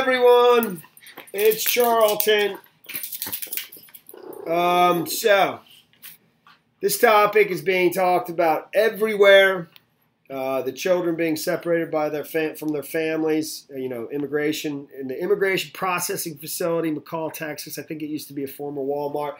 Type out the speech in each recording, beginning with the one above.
everyone, it's Charlton. So this topic is being talked about everywhere. The children being separated by from their families. Immigration in the immigration processing facility, McAllen, Texas. I think it used to be a former Walmart.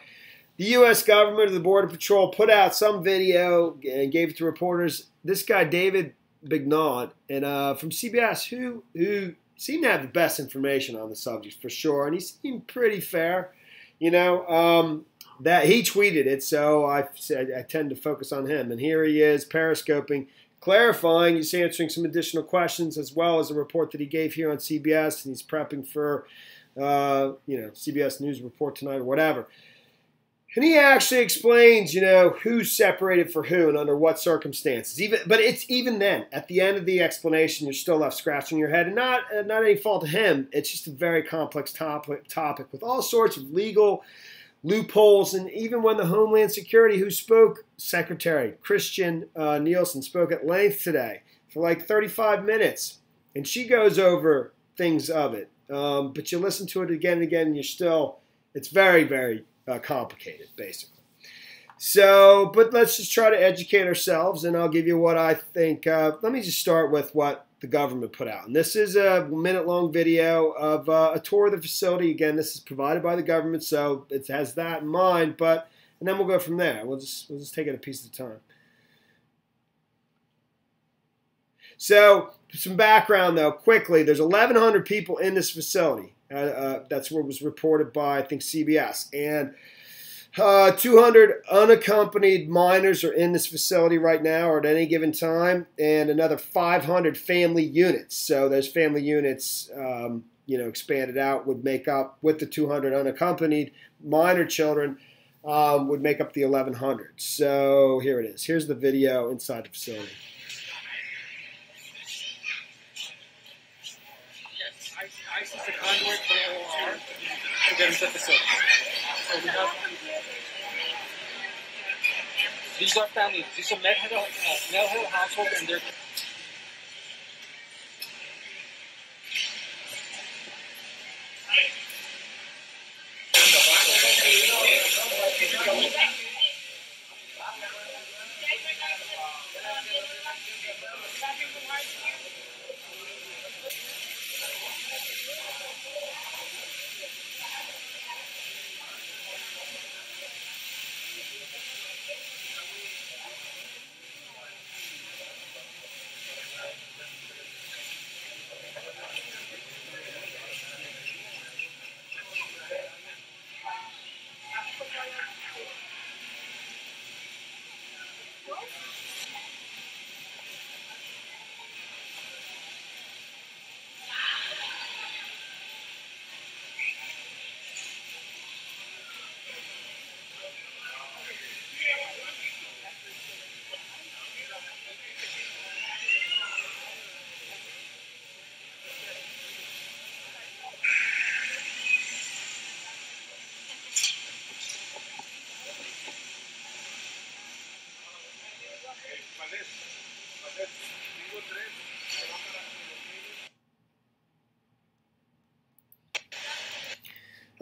The U.S. government or the Border Patrol put out some video and gave it to reporters. This guy, David Bignod, and from CBS, who seemed to have the best information on the subject for sure, and he seemed pretty fair. That he tweeted it, so I tend to focus on him. And here he is, periscoping, clarifying. He's answering some additional questions as well as a report that he gave here on CBS, and he's prepping for CBS News Report tonight or whatever. And he actually explains, who's separated for who and under what circumstances. But it's even then, at the end of the explanation, you're still left scratching your head. And not any fault of him. It's just a very complex topic with all sorts of legal loopholes. And even when the Homeland Security, who spoke, Secretary Nielsen, spoke at length today for like 35 minutes. And she goes over things of it. But you listen to it again and again, and it's very, very complicated, basically. So, but let's just try to educate ourselves, and I'll give you what I think. Let me just start with what the government put out. And this is a minute-long video of a tour of the facility. Again, this is provided by the government, so it has that in mind. And then we'll go from there. We'll just take it a piece at a time. So, some background, though, quickly. There's 1,100 people in this facility. That's what was reported by, I think, CBS. And 200 unaccompanied minors are in this facility right now or at any given time, and another 500 family units. So those family units, expanded out would make up, with the 200 unaccompanied minor children, would make up the 1,100. So here it is. Here's the video inside the facility. ICE is the conduit for OR to get into the facility. So we have these are families. These are male head households, and they're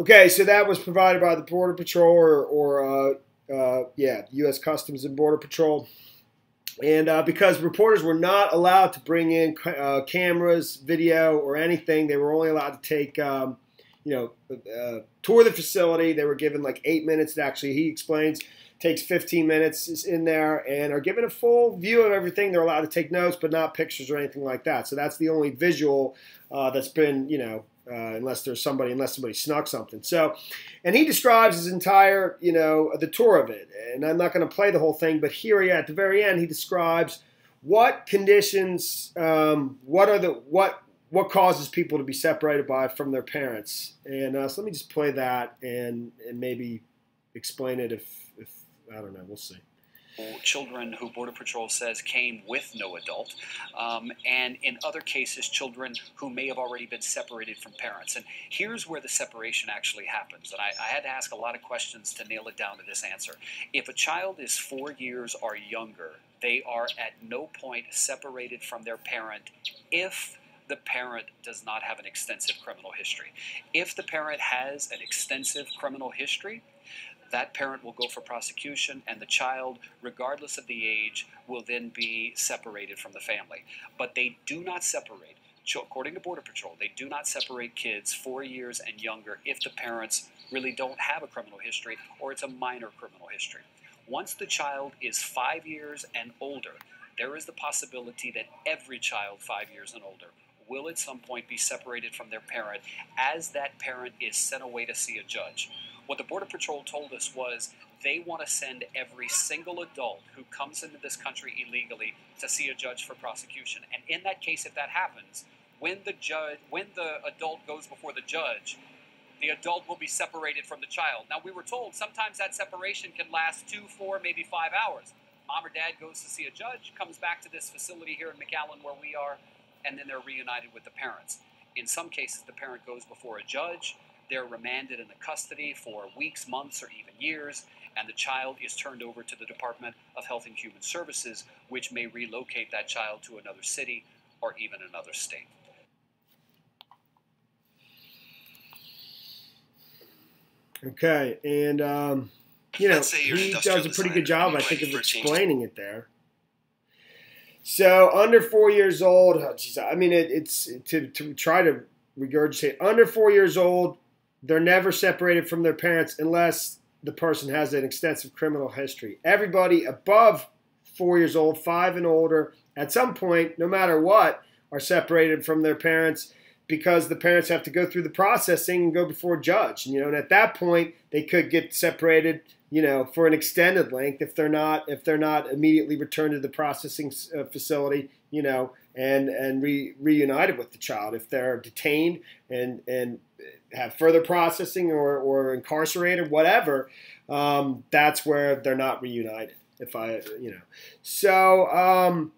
Okay, so that was provided by the Border Patrol or U.S. Customs and Border Patrol. And because reporters were not allowed to bring in cameras, video, or anything, they were only allowed to take, tour the facility. They were given like 8 minutes. Actually, he explains, takes 15 minutes is in there, and are given a full view of everything. They're allowed to take notes, but not pictures or anything like that. So that's the only visual that's been, unless somebody snuck something. So, and he describes his entire, the tour of it. And I'm not going to play the whole thing, but here at the very end, he describes what conditions, what causes people to be separated from their parents. And so let me just play that and maybe explain it if I don't know. We'll see. Children who Border Patrol says came with no adult, and in other cases, children who may have already been separated from parents. And here's where the separation actually happens. And I had to ask a lot of questions to nail it down to this answer. If a child is 4 years or younger, they are at no point separated from their parent if the parent does not have an extensive criminal history. If the parent has an extensive criminal history, that parent will go for prosecution, and the child, regardless of the age, will then be separated from the family. But they do not separate. According to Border Patrol, they do not separate kids 4 years and younger if the parents really don't have a criminal history or it's a minor criminal history. Once the child is 5 years and older, there is the possibility that every child 5 years and older will at some point be separated from their parent as that parent is sent away to see a judge. What the Border Patrol told us was they want to send every single adult who comes into this country illegally to see a judge for prosecution. And in that case, if that happens, when the adult goes before the judge, the adult will be separated from the child. Now, we were told sometimes that separation can last 2, 4, maybe 5 hours. Mom or dad goes to see a judge, comes back to this facility here in McAllen where we are, and then they're reunited with the parents. In some cases, the parent goes before a judge. They're remanded in the custody for weeks, months, or even years, and the child is turned over to the Department of Health and Human Services, which may relocate that child to another city or even another state. Okay, and you know, he does a pretty good job, I think, of explaining it there. So under 4 years old, oh, geez, I mean, it's to try to regurgitate. Under 4 years old, they're never separated from their parents unless the person has an extensive criminal history. Everybody above 4 years old, 5 and older, at some point, no matter what, are separated from their parents because the parents have to go through the processing and go before a judge. You know, and at that point, they could get separated, you know, for an extended length if they're not immediately returned to the processing facility, you know, and reunited with the child. If they're detained and have further processing or incarcerated, whatever, that's where they're not reunited. So,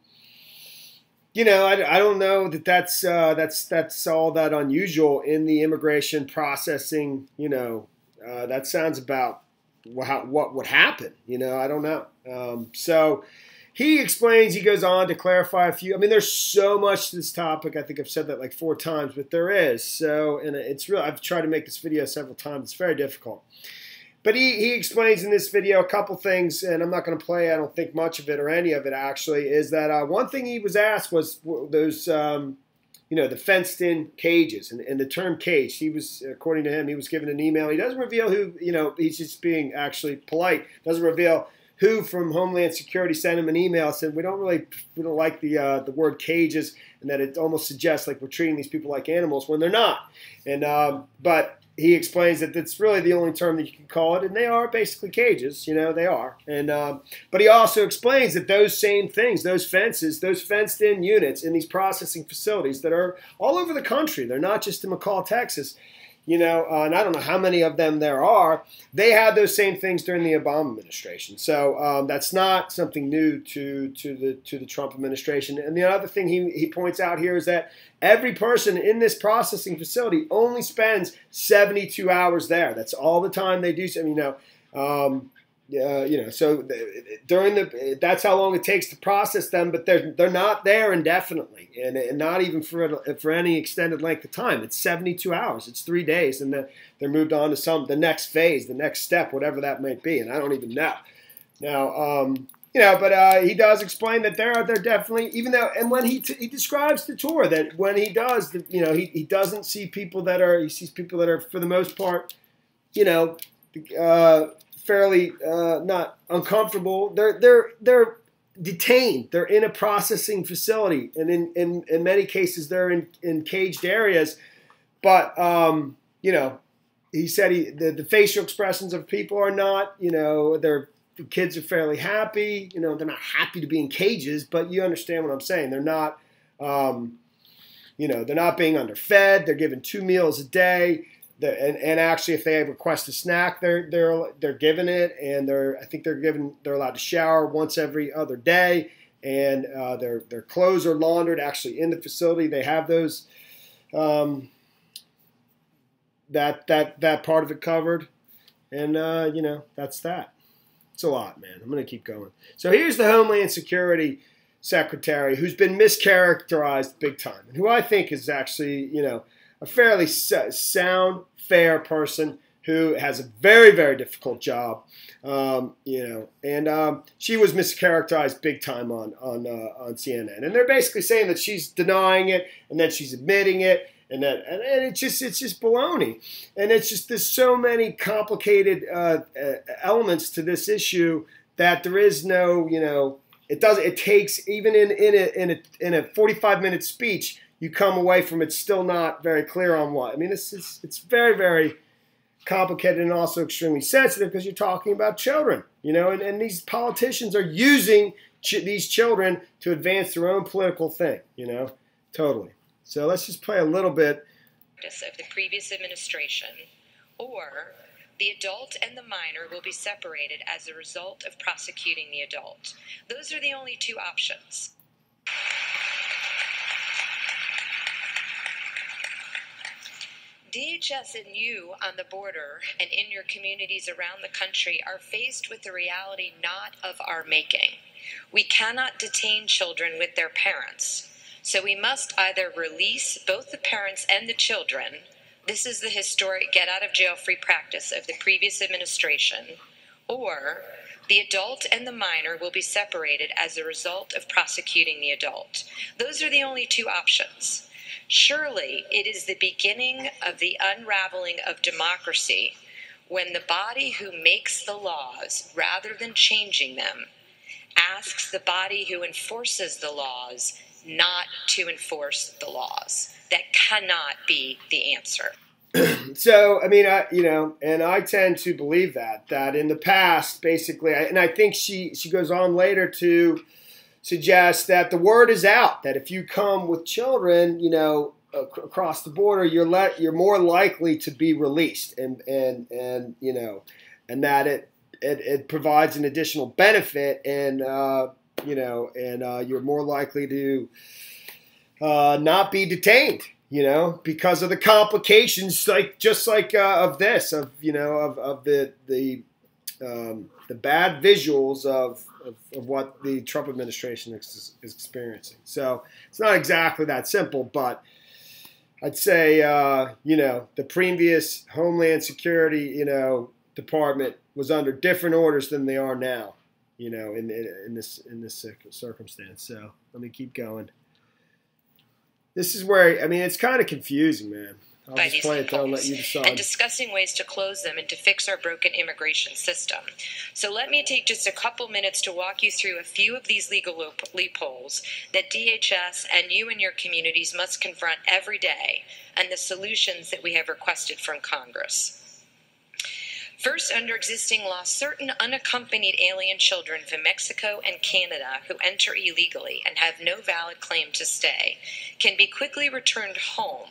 you know, I don't know that's all that unusual in the immigration processing. You know, that sounds about what would happen. You know, I don't know. So he explains, he goes on to clarify a few. I mean, there's so much to this topic. I think I've said that like 4 times, but there is. So, and it's real. I've tried to make this video several times. It's very difficult. But he explains in this video a couple things, and I'm not going to play, I don't think, much of it or any of it, actually, is that one thing he was asked was those, you know, the fenced-in cages. And the term cage, he was, according to him, he was given an email. He doesn't reveal who, you know, he's just being actually polite, doesn't reveal who from Homeland Security sent him an email, said we don't like the word cages, and that it almost suggests like we're treating these people like animals when they're not. And but he explains that it's really the only term that you can call it, and they are basically cages, you know, they are. And but he also explains that those same things, those fences, those fenced-in units in these processing facilities that are all over the country, they're not just in McCall, Texas, you know, and I don't know how many of them there are. They had those same things during the Obama administration. So that's not something new to the Trump administration. And the other thing he points out here is that every person in this processing facility only spends 72 hours there. That's all the time they do. You know, you know, so during that's how long it takes to process them, but they're not there indefinitely, and not even for any extended length of time. It's 72 hours. It's 3 days, and then they're moved on to the next phase, the next step, whatever that might be, and I don't even know. Now, you know, but he does explain that they're definitely, even though, and when he describes the tour, that when he does, you know, he doesn't see people that are, he sees people that are for the most part, you know, fairly not uncomfortable. They're detained. They're in a processing facility, and in many cases they're in caged areas. But you know, he said the facial expressions of people are not, you know, the kids are fairly happy. You know, they're not happy to be in cages, but you understand what I'm saying. They're not, you know, they're not being underfed. They're given 2 meals a day. And actually, if they request a snack, they're given it, and I think they're allowed to shower once every other day, and their clothes are laundered actually in the facility. They have those that part of it covered, and you know, that's that. It's a lot, man. I'm going to keep going. So here's the Homeland Security Secretary who's been mischaracterized big time, and who I think is actually, a fairly sound, fair person who has a very, very difficult job, and she was mischaracterized big time on CNN, and they're basically saying that she's denying it and that she's admitting it, and it's just baloney, and it's just there's so many complicated elements to this issue that there is no, it takes even in a 45-minute speech, you come away from it still not very clear on what. I mean, it's very, very complicated and also extremely sensitive because you're talking about children, and these politicians are using these children to advance their own political thing, totally. So let's just play a little bit. Of the previous administration, or the adult and the minor will be separated as a result of prosecuting the adult. Those are the only two options. DHS and you on the border and in your communities around the country are faced with the reality not of our making. We cannot detain children with their parents, so we must either release both the parents and the children. This is the historic get-out-of-jail-free practice of the previous administration, or the adult and the minor will be separated as a result of prosecuting the adult. Those are the only two options. Surely it is the beginning of the unraveling of democracy when the body who makes the laws, rather than changing them, asks the body who enforces the laws not to enforce the laws. That cannot be the answer. So, I mean, and I tend to believe that in the past, basically, and I think she goes on later to suggest that the word is out, that if you come with children, across the border, you're more likely to be released, and that it provides an additional benefit, and you're more likely to not be detained, because of the complications, of this, of the bad visuals of what the Trump administration is experiencing. So it's not exactly that simple, but I'd say, the previous Homeland Security, Department was under different orders than they are now, in this circumstance. So let me keep going. This is where, it's kind of confusing, man. I'll just play it down and let you decide. And discussing ways to close them and to fix our broken immigration system. So let me take just a couple minutes to walk you through a few of these legal loopholes that DHS and you and your communities must confront every day, and the solutions that we have requested from Congress. First, under existing law, certain unaccompanied alien children from Mexico and Canada who enter illegally and have no valid claim to stay can be quickly returned home,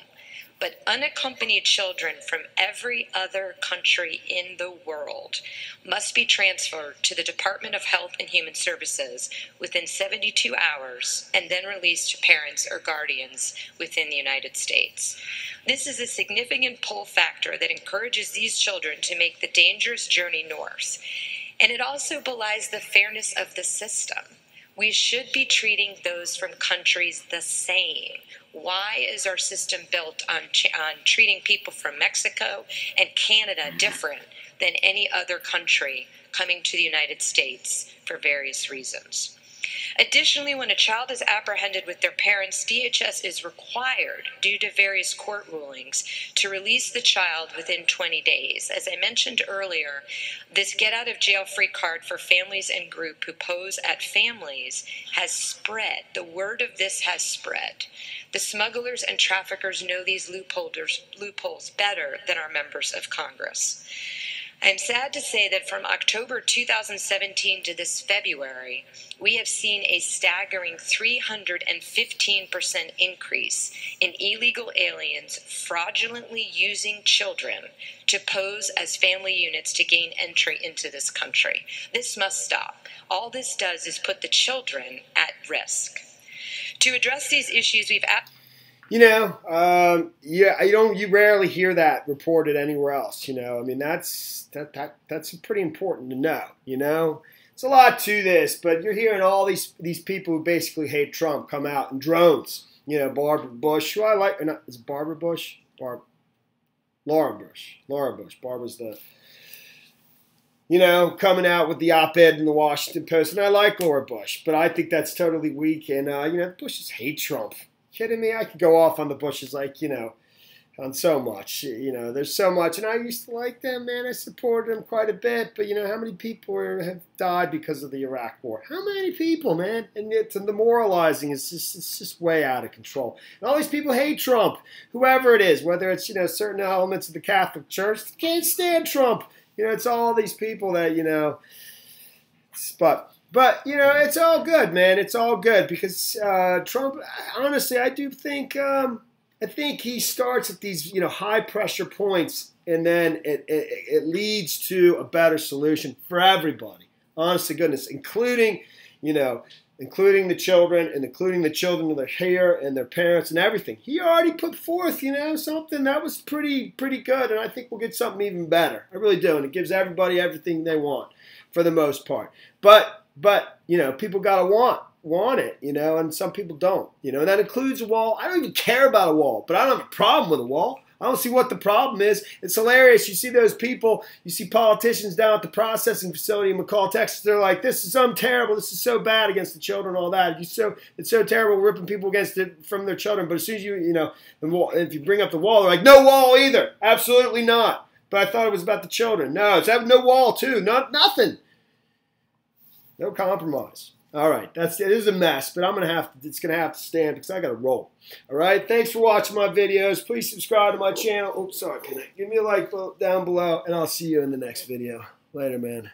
but unaccompanied children from every other country in the world must be transferred to the Department of Health and Human Services within 72 hours and then released to parents or guardians within the United States. This is a significant pull factor that encourages these children to make the dangerous journey north. And it also belies the fairness of the system. We should be treating those from countries the same. Why is our system built on treating people from Mexico and Canada different than any other country coming to the United States for various reasons? Additionally, when a child is apprehended with their parents, DHS is required, due to various court rulings, to release the child within 20 days. As I mentioned earlier, this get-out-of-jail-free card for families and groups who pose at families has spread. The word of this has spread. The smugglers and traffickers know these loopholes better than our members of Congress. I'm sad to say that from October 2017 to this February, we have seen a staggering 315% increase in illegal aliens fraudulently using children to pose as family units to gain entry into this country. This must stop. All this does is put the children at risk. To address these issues, we've you rarely hear that reported anywhere else. That's pretty important to know. It's a lot to this, but you're hearing all these people who basically hate Trump come out in drones. You know, Barbara Bush, who I like, or not, is it Barbara Bush? Laura Bush. Laura Bush. Barbara's the, you know, coming out with the op-ed in the Washington Post. And I like Laura Bush, but I think that's totally weak. And, you know, the Bushes hate Trump. Kidding me? I could go off on the Bushes like, you know, on so much. You know, there's so much. And I used to like them, man. I supported them quite a bit. But, you know, how many people have died because of the Iraq War? How many people, man? And it's demoralizing. It's just way out of control. And all these people hate Trump, whoever it is, whether it's, you know, certain elements of the Catholic Church. They can't stand Trump. You know, it's all these people that, you know, but, you know, it's all good, man. It's all good because Trump, honestly, I do think, I think he starts at these, you know, high pressure points and then it leads to a better solution for everybody. Honest to goodness, including, you know, including the children and including the children of their hair and their parents and everything. He already put forth, you know, something that was pretty good, and I think we'll get something even better. I really do, and it gives everybody everything they want for the most part. But you know, people gotta want it, you know, and some people don't, you know, and that includes a wall. I don't even care about a wall, but I don't have a problem with a wall. I don't see what the problem is. It's hilarious. You see those people, you see politicians down at the processing facility in McAllen, Texas. They're like, this is so terrible. This is so bad against the children, all that. It's so terrible ripping people against it from their children. But as soon as you know, if you bring up the wall, they're like, no wall either. Absolutely not. But I thought it was about the children. No, it's having no wall too. Nothing. No compromise. All right, it is a mess, but it's gonna have to stand because I gotta roll. All right, thanks for watching my videos. Please subscribe to my channel. Oh, sorry, give me a like down below, and I'll see you in the next video. Later, man.